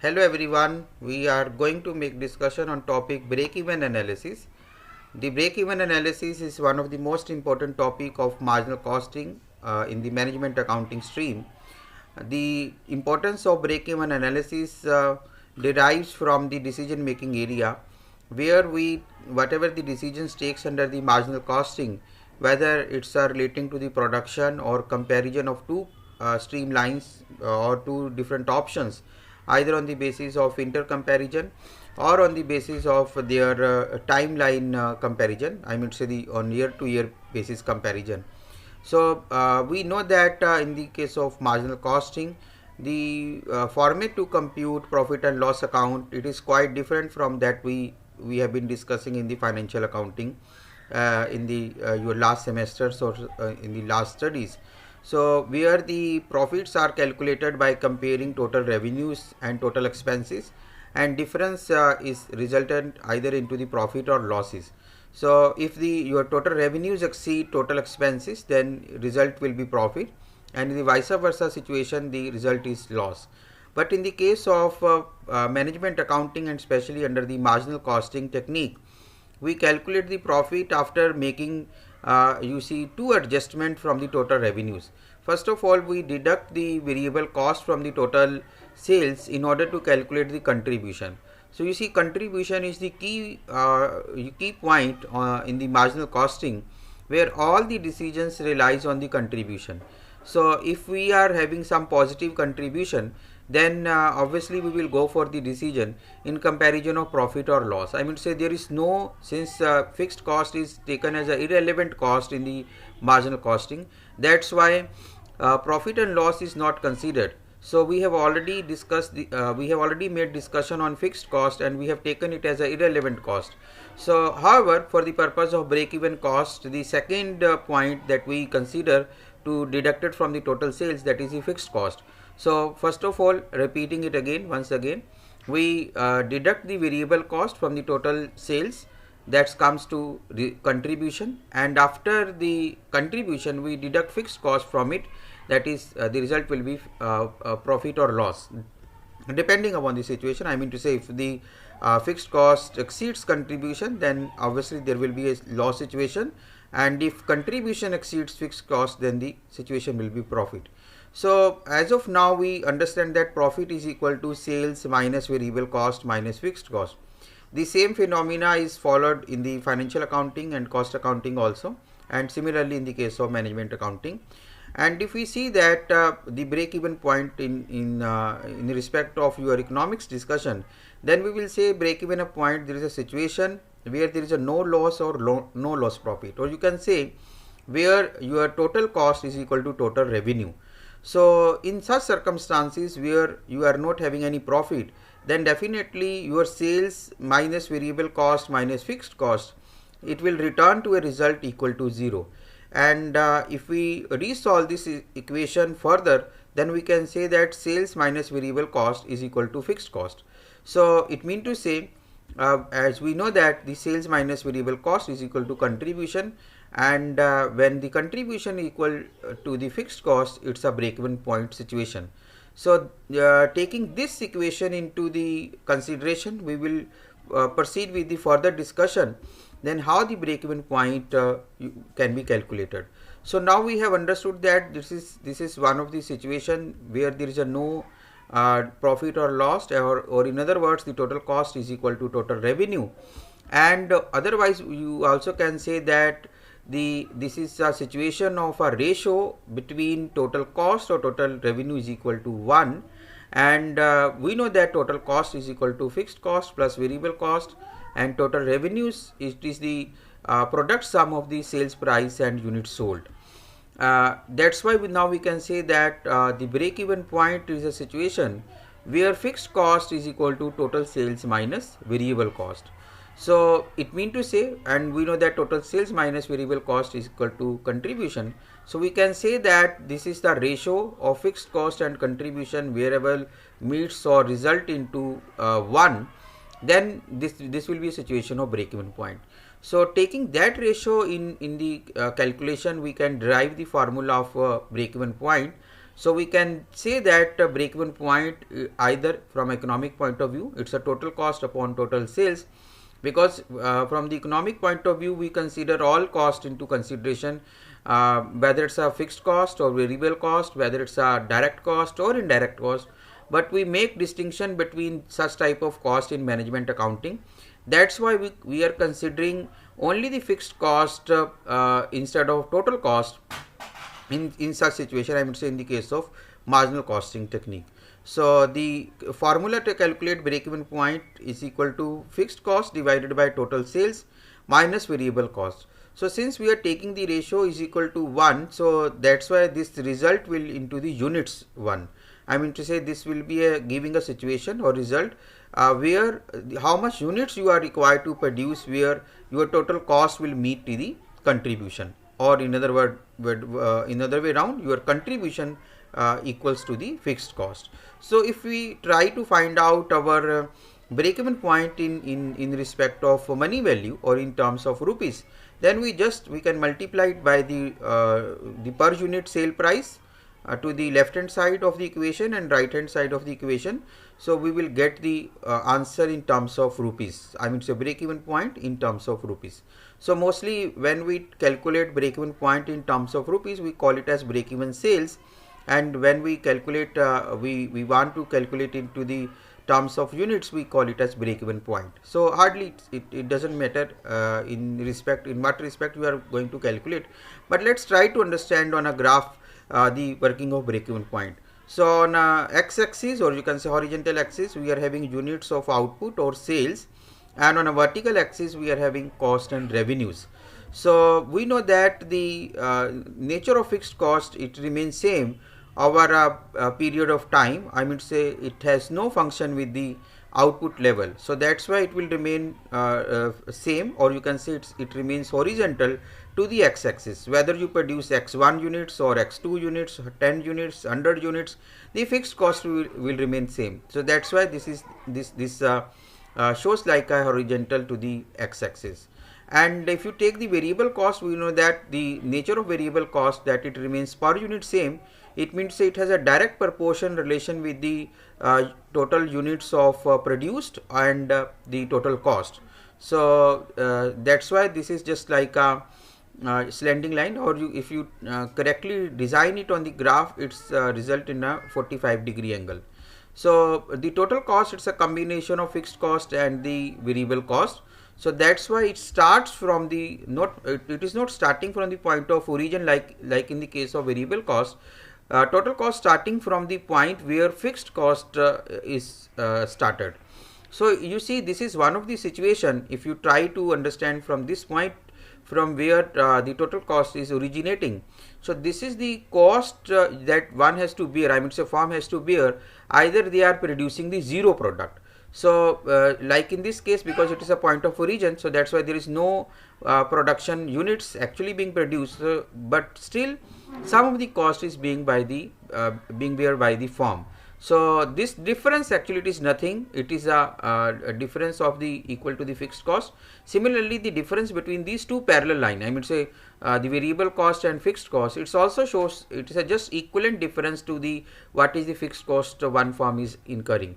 Hello everyone, we are going to make discussion on topic break-even analysis. The break-even analysis is one of the most important topic of marginal costing in the management accounting stream. The importance of break-even analysis derives from the decision making area where whatever the decisions takes under the marginal costing, whether it's relating to the production or comparison of two streamlines or two different options, either on the basis of intercomparison or on the basis of their timeline comparison. I mean, say the on year to year basis comparison. So we know that in the case of marginal costing, the format to compute profit and loss account, it is quite different from that we have been discussing in the financial accounting in the your last semesters or in the last studies. So where the profits are calculated by comparing total revenues and total expenses, and difference is resultant either into the profit or losses. So if your total revenues exceed total expenses, then result will be profit, and in the vice versa situation, the result is loss. But in the case of management accounting, and especially under the marginal costing technique, we calculate the profit after making you see two adjustments from the total revenues. First of all, we deduct the variable cost from the total sales in order to calculate the contribution. So you see, contribution is the key point in the marginal costing, where all the decisions relies on the contribution. So if we are having some positive contribution, then obviously we will go for the decision in comparison of profit or loss. I mean, say there is no, since fixed cost is taken as an irrelevant cost in the marginal costing, that's why profit and loss is not considered. So we have already discussed we have already made discussion on fixed cost, and we have taken it as an irrelevant cost. So however, for the purpose of break even cost, the second point that we consider to deduct it from the total sales, that is the fixed cost. So first of all, repeating it again, once again, we deduct the variable cost from the total sales, that comes to contribution, and after the contribution we deduct fixed cost from it, that is the result will be profit or loss, depending upon the situation. I mean to say, if the fixed cost exceeds contribution, then obviously there will be a loss situation, and if contribution exceeds fixed cost, then the situation will be profit. So as of now, we understand that profit is equal to sales minus variable cost minus fixed cost. The same phenomena is followed in the financial accounting and cost accounting also, and similarly in the case of management accounting. And if we see that the break even point in respect of your economics discussion, then we will say break even point, there is a situation where there is a no loss or no loss profit, or you can say where your total cost is equal to total revenue. So in such circumstances where you are not having any profit, then definitely your sales minus variable cost minus fixed cost, it will return to a result equal to 0. And if we resolve this equation further, then we can say that sales minus variable cost is equal to fixed cost. So it means to say, as we know that the sales minus variable cost is equal to contribution, and when the contribution equal to the fixed cost, it's a break-even point situation. So taking this equation into the consideration, we will proceed with the further discussion, then how the break-even point can be calculated. So now we have understood that this is one of the situation where there is a no profit or loss, or in other words, the total cost is equal to total revenue. And otherwise you also can say that this is a situation of a ratio between total cost or total revenue is equal to 1, and we know that total cost is equal to fixed cost plus variable cost, and total revenues is the product sum of the sales price and units sold. That's why now we can say that the break even point is a situation where fixed cost is equal to total sales minus variable cost. So it means to say, and we know that total sales minus variable cost is equal to contribution. So we can say that this is the ratio of fixed cost and contribution wherever meets or result into 1, then this will be a situation of break even point. So taking that ratio in the calculation, we can derive the formula of break even point. So we can say that break-even point, either from economic point of view, it's a total cost upon total sales, because from the economic point of view we consider all cost into consideration, whether it's a fixed cost or variable cost, whether it's a direct cost or indirect cost, but we make distinction between such type of cost in management accounting. That's why we are considering only the fixed cost instead of total cost in such situation, I would say, in the case of marginal costing technique. So the formula to calculate break-even point is equal to fixed cost divided by total sales minus variable cost. So since we are taking the ratio is equal to 1, so that's why this result will into the units 1. I mean to say, this will be giving a situation or result where how much units you are required to produce, where your total cost will meet to the contribution, or in other in other way around, your contribution equals to the fixed cost. So if we try to find out our break-even point in respect of money value or in terms of rupees, then we can multiply it by the per unit sale price to the left hand side of the equation and right hand side of the equation. So we will get the answer in terms of rupees. I mean, it's a break-even point in terms of rupees. So mostly when we calculate break-even point in terms of rupees, we call it as break-even sales, and when we calculate we want to calculate into the terms of units, we call it as break-even point. So hardly it doesn't matter in what respect you are going to calculate, but let's try to understand on a graph the working of break-even point. So on x-axis, or you can say horizontal axis, we are having units of output or sales, and on a vertical axis we are having cost and revenues. So we know that the nature of fixed cost, it remains same over a period of time. I mean say, it has no function with the output level, so that's why it will remain same, or you can say it remains horizontal to the x-axis. Whether you produce x1 units or x2 units, 10 units, 100 units, the fixed cost will remain same. So that's why this shows like a horizontal to the x-axis. And if you take the variable cost, we know that the nature of variable cost, that it remains per unit same. It means it has a direct proportion relation with the total units of produced and the total cost. So that's why this is just like a slanting line, or if you correctly design it on the graph, it's result in a 45-degree angle. So the total cost, it's a combination of fixed cost and the variable cost. So that's why it starts from the it is not starting from the point of origin like in the case of variable cost. Total cost starting from the point where fixed cost is started. So you see, this is one of the situation, if you try to understand from this point from where the total cost is originating. So this is the cost that one has to bear, I mean say firm has to bear, either they are producing the zero product. So like in this case, because it is a point of origin, so that's why there is no production units actually being produced, but still some of the cost is being bear by the firm. So this difference actually, it is nothing, it is a difference of the equal to the fixed cost. Similarly, the difference between these two parallel line, I mean say the variable cost and fixed cost, it also shows it is a just equivalent difference to the what is the fixed cost one firm is incurring.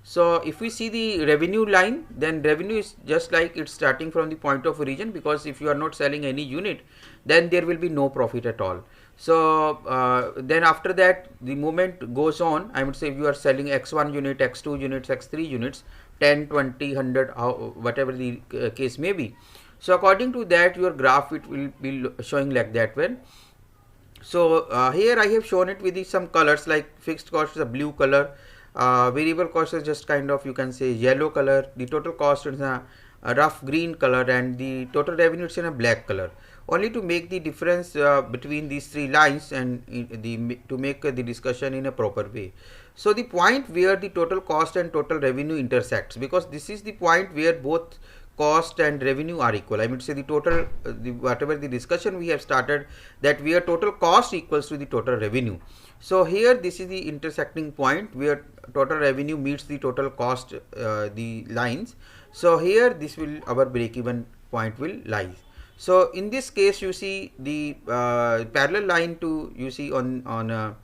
So if we see the revenue line, then revenue is just like it's starting from the point of origin, because if you are not selling any unit, then there will be no profit at all. So then after that, the movement goes on. I would say if you are selling x1 unit, x2 units, x3 units, 10, 20, 100, whatever the case may be. So according to that, your graph, it will be showing like that one. So here I have shown it with some colors, like fixed cost is a blue color, variable cost is just kind of, you can say, yellow color, the total cost is a rough green color, and the total revenue is in a black color, only to make the difference between these three lines and to make the discussion in a proper way. So the point where the total cost and total revenue intersects, because this is the point where both cost and revenue are equal. I mean say the total whatever the discussion we have started, that where total cost equals to the total revenue. So here this is the intersecting point where total revenue meets the total cost, the lines. So here this will, our break even point will lie. So in this case, you see the parallel line to, you see on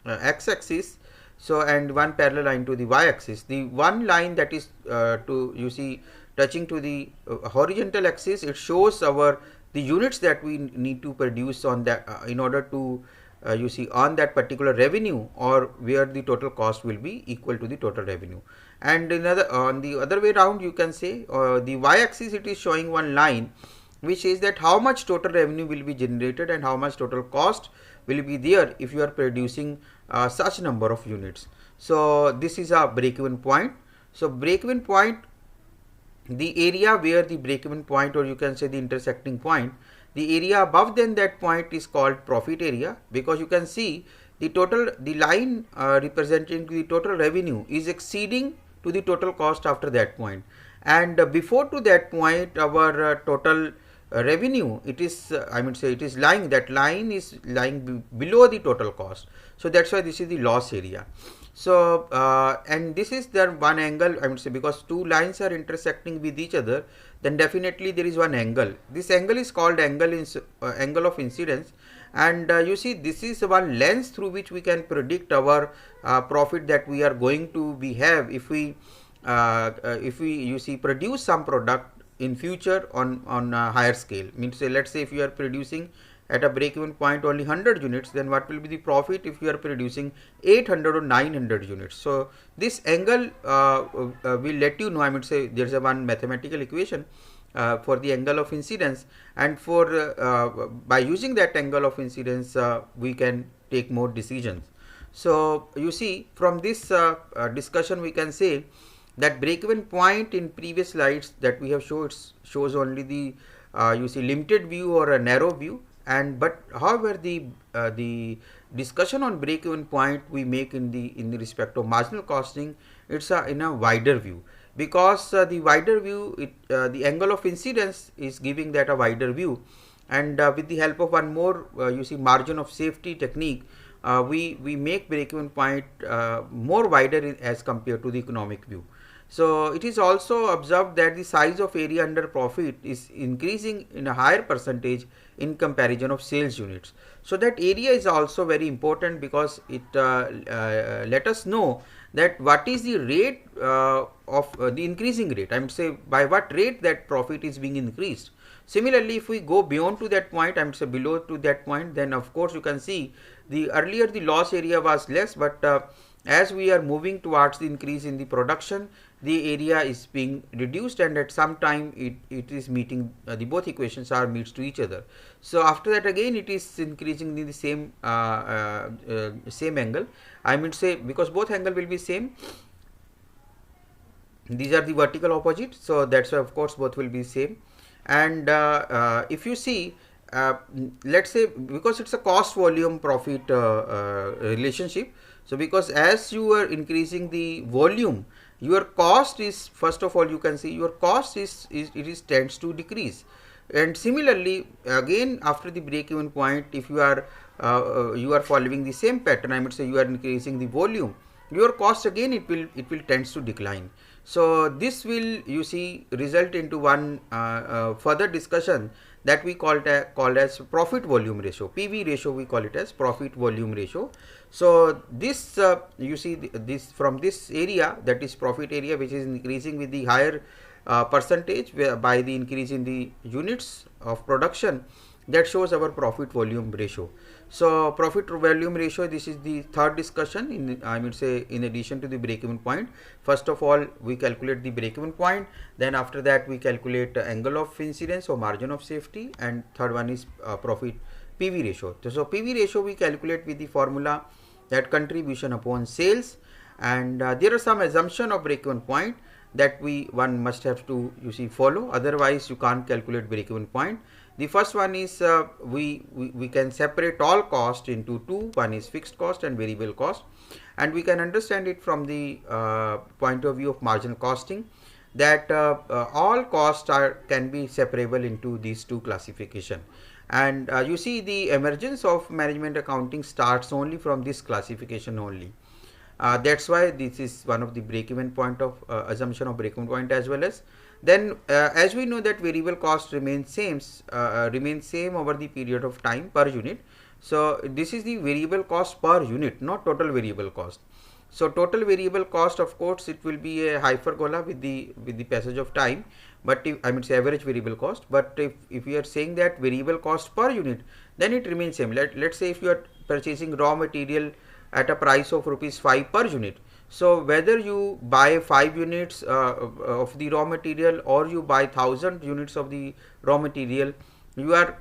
x-axis, so and one parallel line to the y-axis. The one line that is touching to the horizontal axis, it shows our the units that we need to produce on that in order to earn that particular revenue, or where the total cost will be equal to the total revenue. And on the other way around, you can say the y-axis, it is showing one line which says that how much total revenue will be generated and how much total cost will be there if you are producing such number of units. So this is a break-even point. So break-even point, the area where the break-even point, or you can say the intersecting point, the area above than that point is called profit area, because you can see the line representing the total revenue is exceeding to the total cost after that point, and before to that point our total revenue, it is it is lying, that line is lying below the total cost. So that's why this is the loss area. So and this is the one angle, because two lines are intersecting with each other, then definitely there is one angle. This angle is called angle of incidence, and you see this is one lens through which we can predict our profit that we are going to have if we produce some product in future on a higher scale. Means let's say if you are producing at a break-even point only 100 units, then what will be the profit if you are producing 800 or 900 units? So this angle will let you know. There is a one mathematical equation for the angle of incidence, and for by using that angle of incidence we can take more decisions. So you see from this discussion we can say that break-even point in previous slides that we have shows only the limited view or a narrow view, and but however the discussion on break-even point we make in the respect of marginal costing, it's in a wider view, because the wider view, the angle of incidence is giving that a wider view, and with the help of one more margin of safety technique, we make break-even point more wider as compared to the economic view. So it is also observed that the size of area under profit is increasing in a higher percentage in comparison of sales units. So that area is also very important, because it let us know that what is the rate of the increasing rate. I would say by what rate that profit is being increased. Similarly, if we go beyond to that point, I would say below to that point, then of course you can see the earlier the loss area was less, but as we are moving towards the increase in the production, the area is being reduced, and at some time it is meeting the both equations are meets to each other. So after that again it is increasing in the same same angle. I mean say because both angle will be same. These are the vertical opposite, so that's why of course both will be same. And if you see, let's say because it's a cost volume profit relationship. So because as you are increasing the volume, your cost is, first of all you can see your cost is tends to decrease. And similarly again after the break even point, if you are following the same pattern, I would say you are increasing the volume, your cost again it will tends to decline. So this will result into one further discussion that we called as profit volume ratio, PV ratio, we call it as profit volume ratio. So this this from this area, that is profit area, which is increasing with the higher percentage by the increase in the units of production, that shows our profit volume ratio. So profit volume ratio, this is the third discussion in, I would say, in addition to the break even point. First of all we calculate the break even point, then after that we calculate angle of incidence or margin of safety, and third one is profit PV ratio. So PV ratio we calculate with the formula that contribution upon sales, and there are some assumption of break even point that one must have to follow, otherwise you can't calculate break even point. The first one is we can separate all cost into two. One is fixed cost and variable cost, and we can understand it from the point of view of marginal costing, that all costs can be separable into these two classification. And the emergence of management accounting starts only from this classification only. That's why this is one of the break-even point of assumption of break-even point, as well as then as we know that variable cost remains same over the period of time per unit. So this is the variable cost per unit, not total variable cost. So total variable cost, of course, it will be a hyperbola with the passage of time, but if, I mean, say average variable cost. But if we are saying that variable cost per unit, then it remains same. Let's say if you are purchasing raw material at a price of rupees 5 per unit, so whether you buy 5 units of the raw material or you buy 1000 units of the raw material, you are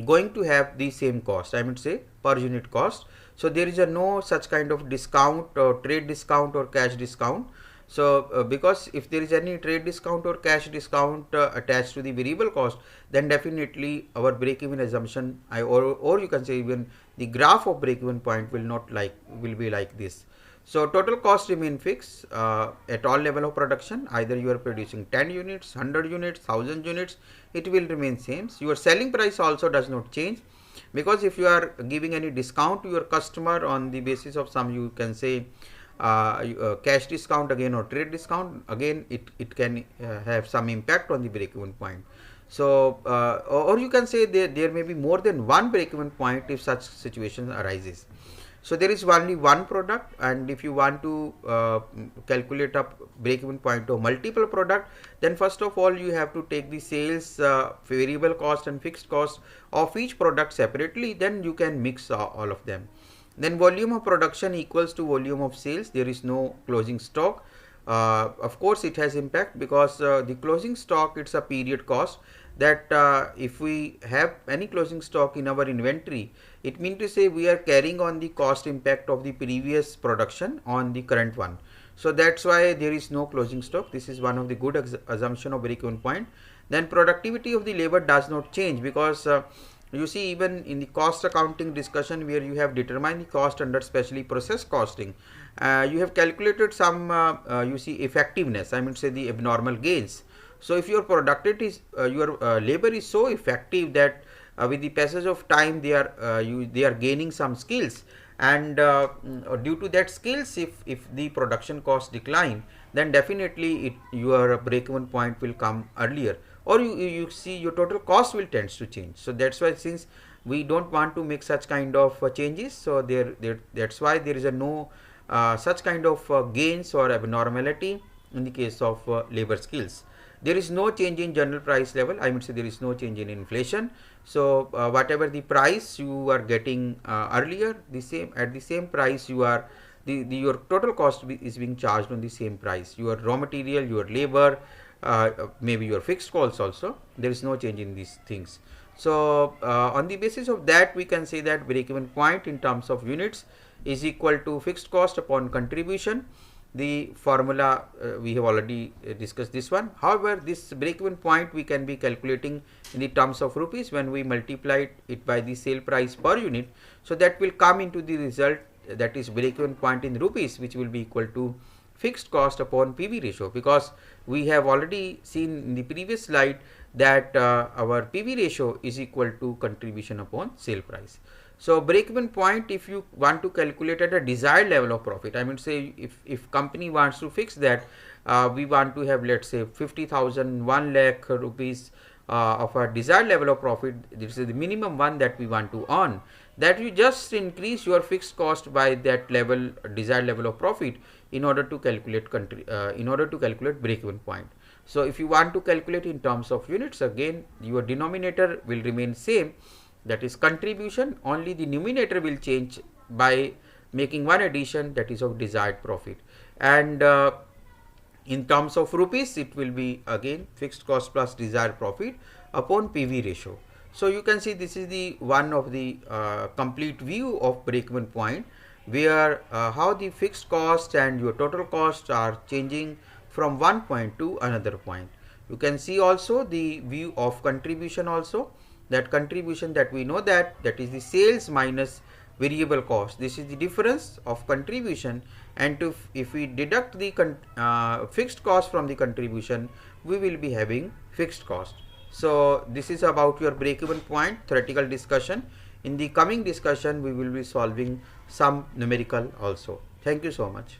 going to have the same cost, I would say per unit cost. So there is a no such kind of discount or trade discount or cash discount. So because if there is any trade discount or cash discount attached to the variable cost, then definitely our break even assumption, or you can say even the graph of break even point will be like this. So total cost remain fixed at all level of production. Either you are producing 10 units, 100 units, 1000 units, it will remain same. Your selling price also does not change, because if you are giving any discount to your customer on the basis of some, you can say cash discount again or trade discount, again it can have some impact on the break even point. So or you can say there may be more than one break even point if such situation arises. So there is only one product, and if you want to calculate a break even point of multiple product, then first of all you have to take the sales variable cost and fixed cost of each product separately, then you can mix all of them. Then volume of production equals to volume of sales. There is no closing stock. Of course it has impact, because the closing stock, it's a period cost, that if we have any closing stock in our inventory, it means to say we are carrying on the cost impact of the previous production on the current one. So that's why there is no closing stock. This is one of the good assumption of break even point. Then productivity of the labor does not change, because you see, even in the cost accounting discussion where you have determined the cost under specially process costing, you have calculated some you see effectiveness, I mean say the abnormal gains. So if your productivity is your labor is so effective that with the passage of time they are gaining some skills, and due to that skills, if the production cost decline, then definitely your break even point will come earlier, or you see your total cost will tends to change. So that's why, since we don't want to make such kind of changes, so that's why there is a no such kind of gains or abnormality in the case of labor skills. There is no change in general price level, I would say there is no change in inflation. So whatever the price you are getting earlier, at the same price you are your total cost is being charged on the same price. Your raw material, your labor, maybe your fixed costs also, there is no change in these things. So on the basis of that, we can say that break even point in terms of units is equal to fixed cost upon contribution. The formula we have already discussed this one. However, this break even point we can be calculating in the terms of rupees when we multiply it by the sale price per unit. So that will come into the result, that is break even point in rupees, which will be equal to fixed cost upon PV ratio, because we have already seen in the previous slide that our PV ratio is equal to contribution upon sale price. So break even point, if you want to calculate at a desired level of profit, I mean say if company wants to fix that we want to have, let's say 50,000, 1 lakh rupees of a desired level of profit, this is the minimum one that we want to earn, that you just increase your fixed cost by that level, desired level of profit, in order to calculate break even point. So if you want to calculate in terms of units, again your denominator will remain same, that is contribution, only the numerator will change by making one addition, that is of desired profit. And in terms of rupees, it will be again fixed cost plus desired profit upon PV ratio. So you can see this is the one of the complete view of break even point, where how the fixed cost and your total cost are changing from one point to another point. You can see also the view of contribution also, that contribution that we know that is the sales minus variable cost. This is the difference of contribution, and if we deduct the fixed cost from the contribution, we will be having fixed cost. So this is about your break even point theoretical discussion. In the coming discussion, we will be solving some numerical also. Thank you so much.